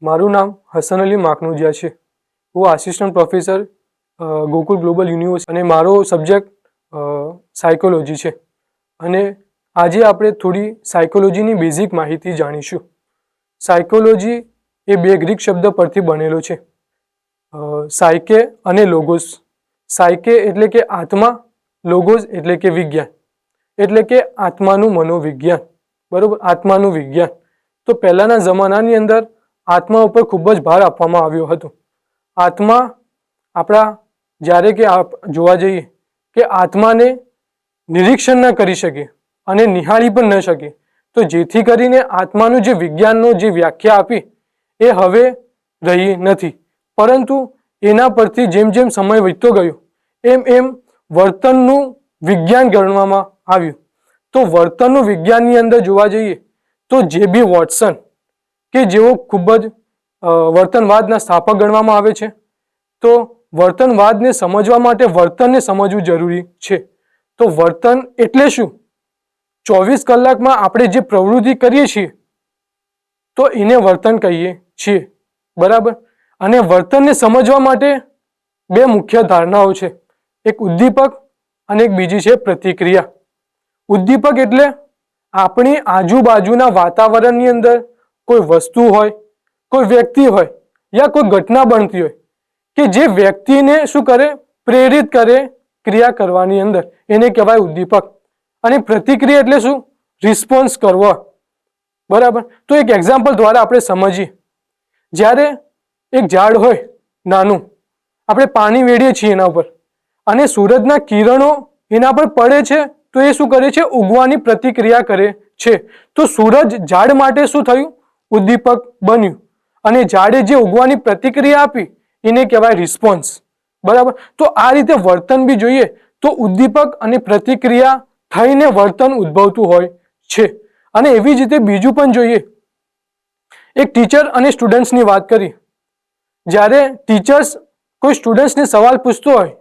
મારું નામ હસન અલી માકનુજિયા છે। હું assistant professor Gokul global university અને મારો સબ્જેક્ટ સાયકોલોજી છે। અને આજે આપણે થોડી સાયકોલોજીની બેઝિક માહિતી જાણીશું। સાયકોલોજી એ બે ગ્રીક શબ્દ પરથી બનેલો છે, સાયકે અને લોગોસ। સાયકે એટલે કે આત્મા, લોગોસ એટલે કે વિજ્ઞાન, એટલે કે આત્માનું મનોવિજ્ઞાન, બરોબર, આત્માનું વિજ્ઞાન। તો પહેલાના જમાનાની અંદર આત્મા ઉપર ખૂબ જ ભાર આપવામાં આવ્યો હતો। આત્મા આપણા જ્યારે કે જોવા જઈએ કે આત્માને નિરીક્ષણ ન કરી શકે અને નિહાળી પણ ન શકે, તો જેથી કરીને આત્માનું જે વિજ્ઞાનનો જે વ્યાખ્યા આપી એ હવે રહી નથી, પરંતુ એના પરથી જેમ જેમ સમય વીતતો ગયો એમ એમ વર્તનનું વિજ્ઞાન ગણવામાં આવ્યું। તો વર્તનનું વિજ્ઞાનની અંદર જોવા જઈએ તો જે.બી. વોટસન કે જેઓ ખૂબ જ વર્તનવાદના સ્થાપક ગણવામાં આવે છે, તો વર્તનવાદને સમજવા માટે વર્તનને સમજવું જરૂરી છે। તો વર્તન એટલે શું? 24 કલાકમાં આપણે જે પ્રવૃત્તિ કરીએ છીએ તો એને વર્તન કહીએ છીએ, બરાબર। અને વર્તનને સમજવા માટે બે મુખ્ય ધારણાઓ છે, એક ઉદ્દીપક અને એક બીજી છે પ્રતિક્રિયા। ઉદ્દીપક એટલે આપણી આજુબાજુના વાતાવરણની અંદર કોઈ વસ્તુ હોય, કોઈ વ્યક્તિ હોય યા કોઈ ઘટના બનતી હોય કે જે વ્યક્તિને શું કરે, પ્રેરિત કરે ક્રિયા કરવાની અંદર, એને કહેવાય ઉદ્દીપક। અને પ્રતિક્રિયા એટલે શું? રિસ્પોન્સ કરવો, બરાબર। તો એક એક્ઝામ્પલ દ્વારા આપણે સમજીએ। જ્યારે એક ઝાડ હોય નાનું, આપણે પાણી વેડીએ છીએ એના ઉપર અને સૂરજના કિરણો એના પર પડે છે તો એ શું કરે છે? ઉગવાની પ્રતિક્રિયા કરે છે। તો સૂરજ ઝાડ માટે શું થયું? ઉદ્દીપક બન્યું, અને ઝાડે જે ઉગવાની પ્રતિક્રિયા આપી એને કહેવાય રિસ્પોન્સ, બરાબર। તો આ રીતે વર્તન બી જોઈએ તો ઉદ્દીપક અને પ્રતિક્રિયા થઈને વર્તન ઉદ્ભવતું હોય છે। અને એવી જ રીતે બીજું પણ જોઈએ। એક ટીચર અને સ્ટુડન્ટ્સની વાત કરી, જ્યારે ટીચર્સ કોઈ સ્ટુડન્ટ્સને સવાલ પૂછતો હોય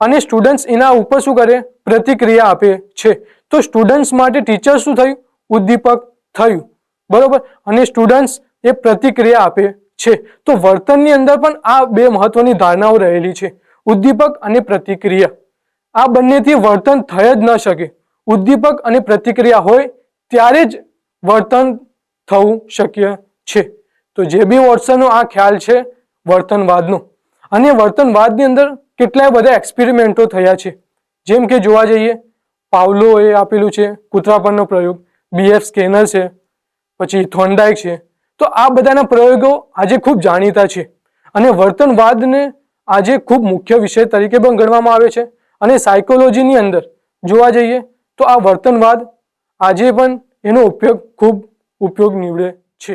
અને સ્ટુડન્ટ્સ એના ઉપર શું કરે? પ્રતિક્રિયા આપે છે, તો સ્ટુડન્ટ્સ માટે ટીચર શું થયું? ઉદ્દીપક થયું, બરોબર। અને સ્ટુડન્ટ્સ એ પ્રતિક્રિયા આપે છે। તો વર્તનની અંદર પણ આ બે મહત્વની ધારણાઓ રહેલી છે, ઉદ્દીપક અને પ્રતિક્રિયા। આ બંનેથી વર્તન થઈ જ ન શકે, ઉદ્દીપક અને પ્રતિક્રિયા હોય ત્યારે જ વર્તન થવું શક્ય છે। તો જે.બી. વોટસનનો આ ખ્યાલ છે વર્તનવાદનો। અને વર્તનવાદની અંદર કેટલાય બધા એક્સપેરિમેન્ટો થયા છે, જેમ કે જોવા જઈએ પાવલોએ આપેલું છે કૂતરા પરનો પ્રયોગ, B.F. સ્કિનર છે, પછી થોર્નડાઇક છે। તો આ બધાના પ્રયોગો આજે ખૂબ જાણીતા છે અને વર્તનવાદને આજે ખૂબ મુખ્ય વિષય તરીકે પણ ગણવામાં આવે છે। અને સાયકોલોજીની અંદર જોવા જઈએ તો આ વર્તનવાદ આજે પણ એનો ઉપયોગ ખૂબ નીવડે છે।